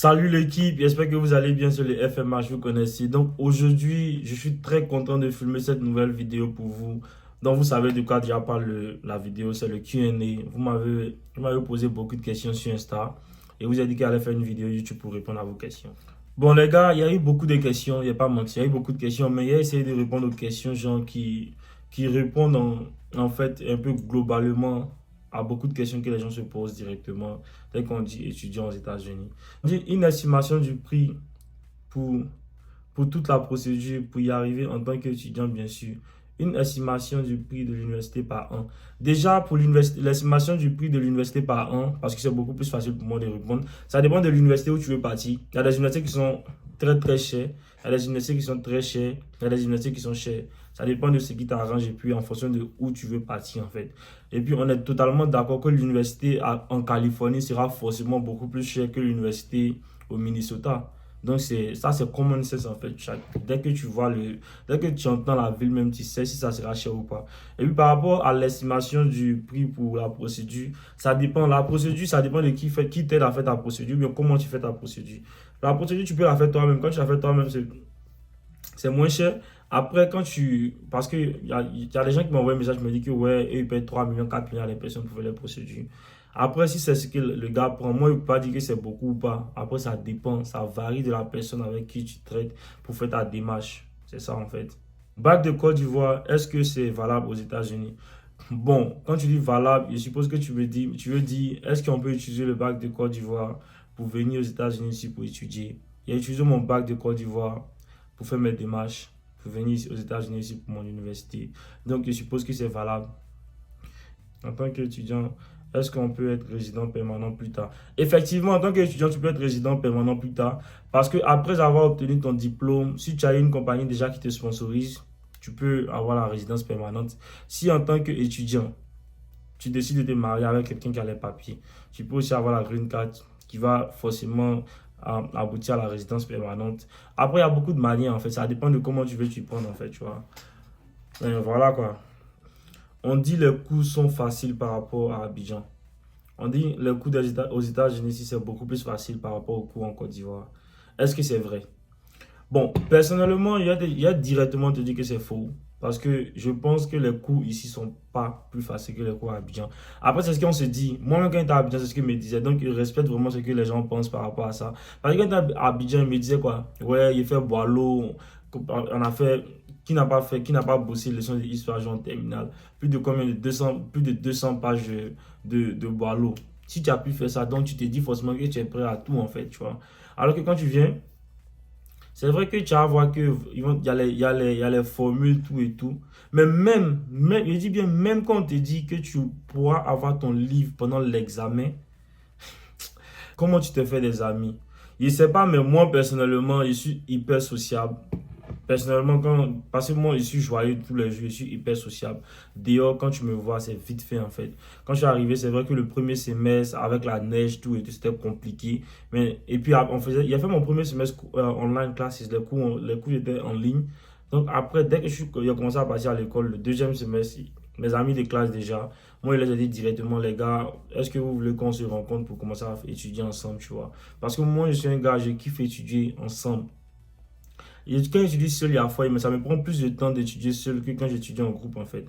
Salut l'équipe, j'espère que vous allez bien sur les FMH, vous connaissez. Donc aujourd'hui, je suis très content de filmer cette nouvelle vidéo pour vous. Donc vous savez de quoi déjà parle la vidéo, c'est le Q&A. Vous m'avez posé beaucoup de questions sur Insta et vous avez dit qu'il allait faire une vidéo YouTube pour répondre à vos questions. Bon les gars, il y a eu beaucoup de questions, il n'y a pas menti, il y a eu beaucoup de questions, mais il y a essayé de répondre aux questions gens qui répondent en fait un peu globalement à beaucoup de questions que les gens se posent directement dès qu'on dit étudiant aux États-Unis. On dit une estimation du prix pour, pour toute la procédure pour y arriver en tant qu'étudiant, bien sûr. Une estimation du prix de l'université par an. Déjà, pour l'estimation du prix de l'université par an, parce que c'est beaucoup plus facile pour moi de répondre, ça dépend de l'université où tu veux partir. Il y a des universités qui sont très très chères, il y a des universités qui sont très chères, il y a des universités qui sont chères. Ça dépend de ce qui t'arrange et puis en fonction de où tu veux partir en fait. Et puis on est totalement d'accord que l'université en Californie sera forcément beaucoup plus chère que l'université au Minnesota. Donc c'est common sense en fait. Dès que tu entends la ville même, tu sais si ça sera cher ou pas. Et puis par rapport à l'estimation du prix pour la procédure, ça dépend. La procédure, ça dépend de qui t'aide à faire ta procédure, bien comment tu fais ta procédure. La procédure, tu peux la faire toi-même. Quand tu la fais toi-même, c'est moins cher. Après, parce que y a des gens qui m'envoient un message, qui me disent que ouais, eux, ils payent 3 millions, 4 millions à les personnes pour faire les procédures. Après, si c'est ce que le gars prend, moi, il ne peut pas dire que c'est beaucoup ou pas. Après, ça dépend, ça varie de la personne avec qui tu traites pour faire ta démarche. C'est ça, en fait. Bac de Côte d'Ivoire, est-ce que c'est valable aux États-Unis? Bon, quand tu dis valable, je suppose que tu veux dire, est-ce qu'on peut utiliser le bac de Côte d'Ivoire pour venir aux États-Unis ici pour étudier? J'ai utilisé mon bac de Côte d'Ivoire pour faire mes démarches, pour venir aux États-Unis ici pour mon université. Donc, je suppose que c'est valable. En tant qu'étudiant, est-ce qu'on peut être résident permanent plus tard? Effectivement, en tant qu'étudiant, tu peux être résident permanent plus tard parce que après avoir obtenu ton diplôme, si tu as une compagnie déjà qui te sponsorise, tu peux avoir la résidence permanente. Si en tant qu'étudiant, tu décides de te marier avec quelqu'un qui a les papiers, tu peux aussi avoir la green card qui va forcément aboutir à la résidence permanente. Après, il y a beaucoup de manières en fait, ça dépend de comment tu veux t'y prendre en fait, tu vois. Et voilà quoi. On dit les coûts sont faciles par rapport à Abidjan. On dit les coûts aux États-Unis ici, c'est beaucoup plus facile par rapport aux coûts en Côte d'Ivoire. Est-ce que c'est vrai? Bon, personnellement, il y a directement te dire que c'est faux. Parce que je pense que les coûts ici sont pas plus faciles que les coûts à Abidjan. Après, c'est ce qu'on se dit. Moi-même, quand j'étais à Abidjan, c'est ce que me disait. Donc, je respecte vraiment ce que les gens pensent par rapport à ça. Parce que quand j'étais à Abidjan, il me disait quoi? Ouais, il fait Boileau. On a fait. Qui n'a pas bossé les leçons d'histoire en terminale? Plus de combien de 200, plus de 200 pages de Boileau. Si tu as pu faire ça, donc tu te dis forcément que tu es prêt à tout, en fait, tu vois. Alors que quand tu viens, c'est vrai que tu vas voir que il y a les formules, tout et tout. Mais je dis bien, même quand on te dit que tu pourras avoir ton livre pendant l'examen, comment tu te fais des amis? Je ne sais pas, mais moi, personnellement, je suis hyper sociable. Personnellement, parce que moi, je suis joyeux tous les jours, je suis hyper sociable. Dehors, quand tu me vois, c'est vite fait en fait. Quand je suis arrivé, c'est vrai que le premier semestre, avec la neige, tout et tout, c'était compliqué. Et puis, il a fait mon premier semestre online classes, les cours étaient en ligne. Donc après, dès que j'ai commencé à partir à l'école, le deuxième semestre, mes amis de classe déjà, moi, je les ai dit directement, les gars, est-ce que vous voulez qu'on se rencontre pour commencer à étudier ensemble, tu vois? Parce que moi, je suis un gars, je kiffe étudier ensemble. Et quand j'étudie seul, il y a fois, mais ça me prend plus de temps d'étudier seul que quand j'étudie en groupe, en fait.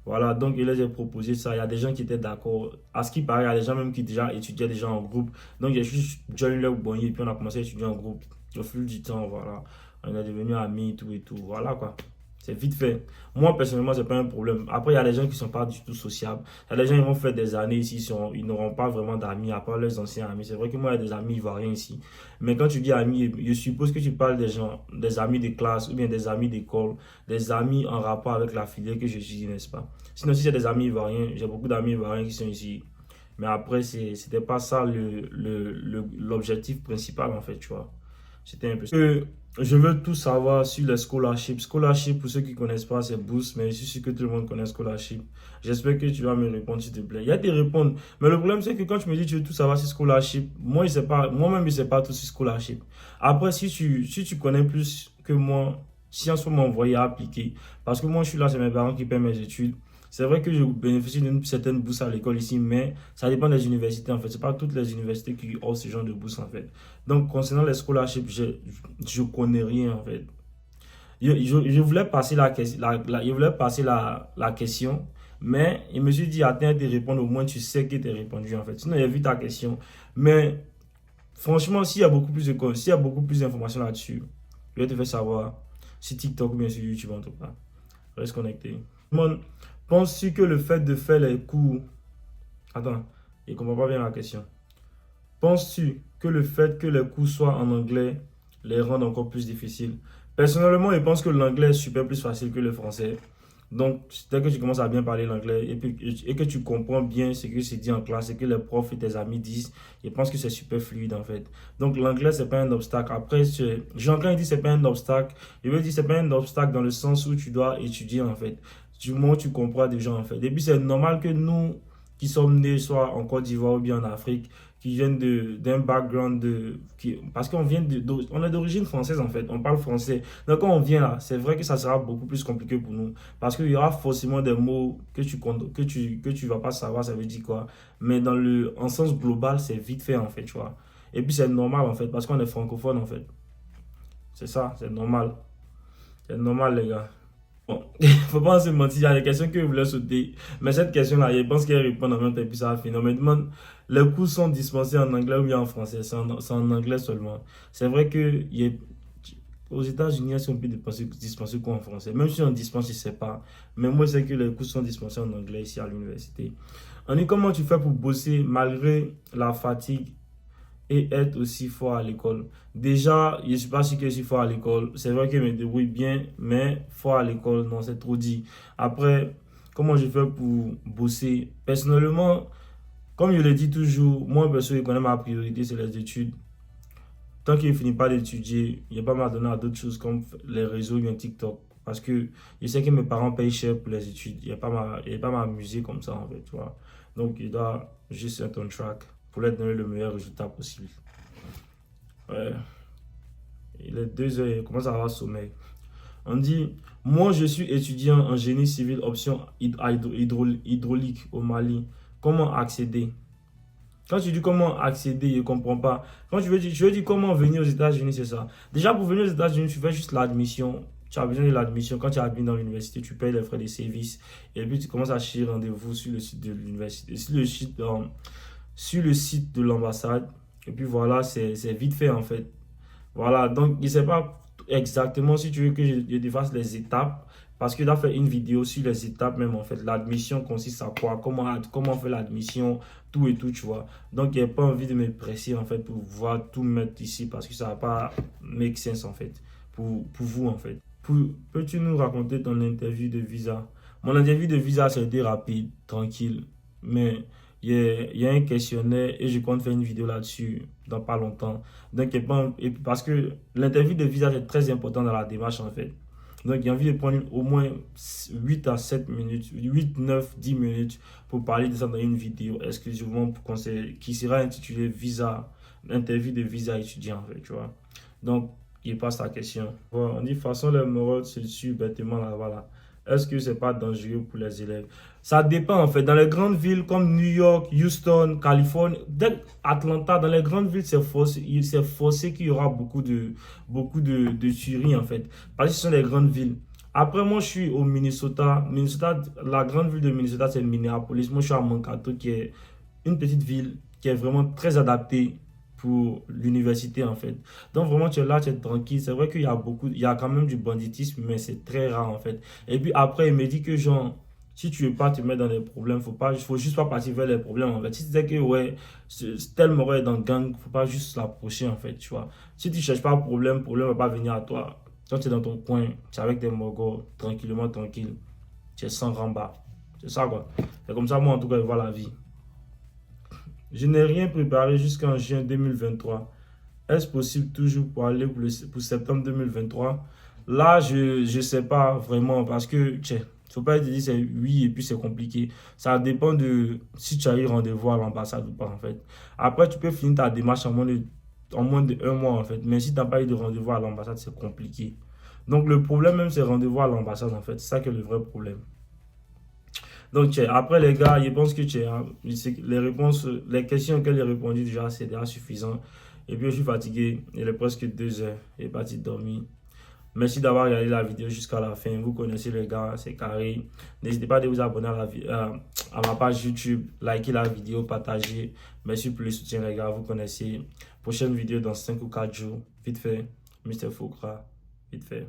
Voilà, donc il les ai proposé ça. Il y a des gens qui étaient d'accord. À ce qui paraît, il y a des gens même qui déjà étudiaient déjà en groupe. Donc j'ai juste join leur bonnier et puis on a commencé à étudier en groupe. Au fil du temps, voilà. On est devenus amis, tout et tout. Voilà quoi. C'est vite fait. Moi, personnellement, c'est pas un problème. Après, il y a des gens qui sont pas du tout sociables. Il y a des gens qui vont faire des années ici, ils n'auront pas vraiment d'amis, à part leurs anciens amis. C'est vrai que moi, il y a des amis ivoiriens ici. Mais quand tu dis amis, je suppose que tu parles des gens, des amis de classe ou bien des amis d'école, des amis en rapport avec la filière que je suis, n'est-ce pas? Sinon, si c'est des amis ivoiriens, j'ai beaucoup d'amis ivoiriens qui sont ici. Mais après, c'était pas ça l'objectif principal, en fait, tu vois. C'était un peu ça. Je veux tout savoir sur les scholarships. Scholarship, pour ceux qui ne connaissent pas, c'est bourse, mais je suis sûr que tout le monde connaît scholarship. J'espère que tu vas me répondre, s'il te plaît. Il y a des réponses, mais le problème, c'est que quand tu me dis que tu veux tout savoir sur scholarship, moi-même, je ne sais pas tout sur scholarship. Après, si tu connais plus que moi, si en ce moment, on voyait appliquer, parce que moi, je suis là, c'est mes parents qui paient mes études. C'est vrai que je bénéficie d'une certaine bourse à l'école ici, mais ça dépend des universités en fait. C'est pas toutes les universités qui offrent ce genre de bourse en fait. Donc, concernant les scholarships, je connais rien en fait. Je voulais passer je voulais passer la question, mais il me suis dit, attends de répondre, au moins tu sais que tu as répondu en fait. Sinon, j'ai vu ta question. Mais franchement, s'il y a beaucoup plus d'informations là-dessus, je vais te faire savoir sur TikTok ou bien sur YouTube en tout cas. Reste connecté. Mon, penses-tu que le fait de faire les cours... Attends, je ne comprends pas bien la question. Penses-tu que le fait que les cours soient en anglais les rend encore plus difficiles? Personnellement, je pense que l'anglais est super plus facile que le français. Donc, dès que tu commences à bien parler l'anglais et que tu comprends bien ce que c'est dit en classe et que les profs et tes amis disent, je pense que c'est super fluide en fait. Donc, l'anglais, c'est pas un obstacle. Après, Jean-Claude dit c'est pas un obstacle. Je veux dire, c'est pas un obstacle dans le sens où tu dois étudier en fait. Du moment où tu comprends des gens en fait. Et puis, c'est normal que nous, qui sommes nés soit en Côte d'Ivoire ou bien en Afrique, qui viennent d'un background parce qu'on on est d'origine française en fait, on parle français. Donc quand on vient là, c'est vrai que ça sera beaucoup plus compliqué pour nous parce qu'il y aura forcément des mots que tu vas pas savoir, ça veut dire quoi. Mais en sens global, c'est vite fait en fait, tu vois. Et puis c'est normal en fait parce qu'on est francophone en fait. C'est ça, c'est normal. C'est normal les gars. Bon, faut pas se mentir, il y a des questions que je voulais sauter. Mais cette question-là, je pense qu'elle répond en même temps et puis ça va finir. On me demande, les cours sont dispensés en anglais ou bien en français? C'est en anglais seulement. C'est vrai que aux États-Unis, si on peut dispenser cours en français. Même si on dispense, je ne sais pas. Mais moi, c'est que les cours sont dispensés en anglais ici à l'université. On dit comment tu fais pour bosser malgré la fatigue et être aussi fort à l'école. Déjà, je ne suis pas sûr que je suis fort à l'école. C'est vrai que je me débrouille bien, mais fort à l'école, non, c'est trop dit. Après, comment je fais pour bosser? Personnellement, comme je le dis toujours, moi, perso, je connais ma priorité, c'est les études. Tant qu'il ne finit pas d'étudier, il n'y a pas m'adonner à d'autres choses comme les réseaux ou un TikTok. Parce que je sais que mes parents payent cher pour les études. Il ne pas m'amuser comme ça, en fait, tu vois. Donc, il doit juste être on track pour leur donner le meilleur résultat possible. Ouais. Il est 2 heures, il commence à avoir sommeil. On dit, moi je suis étudiant en génie civil option hydraulique au Mali. Comment accéder? Quand tu dis comment accéder, je ne comprends pas. Quand je veux dire comment venir aux États-Unis, c'est ça. Déjà, pour venir aux États-Unis, tu fais juste l'admission. Tu as besoin de l'admission. Quand tu admis dans l'université, tu payes les frais de service. Et puis, tu commences à chercher rendez-vous sur le site de l'université, sur le site de l'ambassade. Et puis voilà, c'est vite fait en fait. Voilà, donc je ne sais pas exactement si tu veux que je te fasse les étapes, parce que dois faire une vidéo sur les étapes même en fait. L'admission consiste à quoi, comment on fait l'admission, tout et tout, tu vois. Donc il n'y a pas envie de me presser en fait pour pouvoir tout mettre ici, parce que ça ne va pas make sense en fait, pour vous en fait. Peux-tu nous raconter ton interview de visa? Mon interview de visa, c'était rapide, tranquille, mais il y a un questionnaire et je compte faire une vidéo là-dessus dans pas longtemps. Donc, parce que l'interview de visa est très important dans la démarche en fait. Donc, j'ai envie de prendre au moins 8 à 7 minutes, 8 9 10 minutes pour parler de ça dans une vidéo exclusivement qui sera intitulée Visa, interview de visa étudiant en fait, tu vois. Donc, il passe la question. Bon, on dit, de toute façon, les moraux se suivent bêtement là, voilà. Est-ce que c'est pas dangereux pour les élèves? Ça dépend en fait. Dans les grandes villes comme New York, Houston, Californie, Atlanta, dans les grandes villes, c'est forcé qu'il y aura beaucoup de tueries en fait. Parce que ce sont les grandes villes. Après, moi, je suis au Minnesota. Minnesota, la grande ville de Minnesota, c'est Minneapolis. Moi, je suis à Mankato, qui est une petite ville qui est vraiment très adaptée pour l'université en fait. Donc vraiment tu es là, tu es tranquille. C'est vrai il y a quand même du banditisme, mais c'est très rare en fait. Et puis après, il me dit que genre, si tu veux pas te mettre dans des problèmes, faut juste pas partir vers les problèmes en fait. Si tu sais que ouais, tel moro est dans le gang, faut pas juste l'approcher en fait, tu vois. Si tu cherches pas le problème va pas venir à toi. Quand tu es dans ton coin, tu es avec tes mogos, tranquillement, tranquille. Tu es sans ramba. C'est ça quoi. C'est comme ça moi en tout cas je vois la vie. Je n'ai rien préparé jusqu'en juin 2023. Est-ce possible toujours pour aller pour septembre 2023? Là, je ne sais pas vraiment parce que, il ne faut pas te dire c'est oui et puis c'est compliqué. Ça dépend de si tu as eu rendez-vous à l'ambassade ou pas en fait. Après, tu peux finir ta démarche en moins de 1 mois en fait. Mais si tu n'as pas eu de rendez-vous à l'ambassade, c'est compliqué. Donc le problème même, c'est rendez-vous à l'ambassade en fait. C'est ça qui est le vrai problème. Donc, après les gars, je pense que les réponses, les questions auxquelles j'ai répondu déjà, c'est déjà suffisant. Et puis, je suis fatigué. Il est presque 2 heures. Il est parti dormir. Merci d'avoir regardé la vidéo jusqu'à la fin. Vous connaissez les gars, c'est carré. N'hésitez pas à vous abonner à ma page YouTube, liker la vidéo, partager. Merci pour le soutien les gars, vous connaissez. Prochaine vidéo dans 5 ou 4 jours. Vite fait, Mr. Fokra. Vite fait.